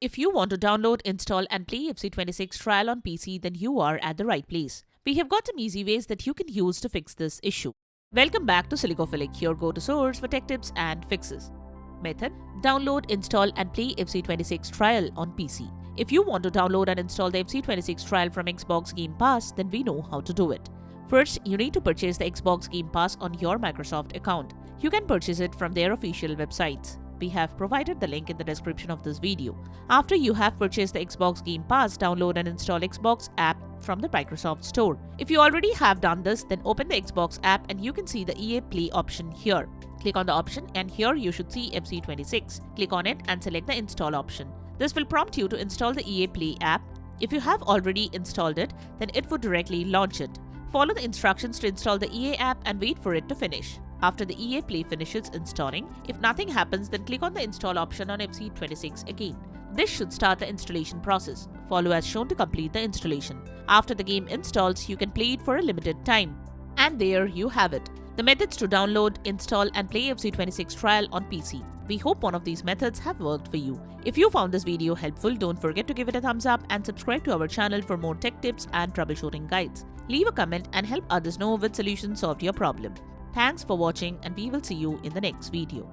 If you want to download, install and play FC26 trial on PC, then you are at the right place. We have got some easy ways that you can use to fix this issue. Welcome back to Silicophilic, your go-to source for tech tips and fixes. Method: download, install and play FC26 trial on PC. If you want to download and install the FC26 trial from Xbox Game Pass, then we know how to do it. First, you need to purchase the Xbox Game Pass on your Microsoft account. You can purchase it from their official websites. We have provided the link in the description of this video. After you have purchased the Xbox Game Pass, download and install Xbox app from the Microsoft Store. If you already have done this, then open the Xbox app and you can see the EA Play option here. Click on the option and here you should see FC26. Click on it and select the install option. This will prompt you to install the EA Play app. If you have already installed it, then it would directly launch it. Follow the instructions to install the EA app and wait for it to finish. After the EA Play finishes installing, if nothing happens, then click on the install option on FC26 again. This should start the installation process. Follow as shown to complete the installation. After the game installs, you can play it for a limited time. And there you have it, the methods to download, install and play FC26 trial on PC. We hope one of these methods have worked for you. If you found this video helpful, don't forget to give it a thumbs up and subscribe to our channel for more tech tips and troubleshooting guides. Leave a comment and help others know which solution solved your problem. Thanks for watching and we will see you in the next video.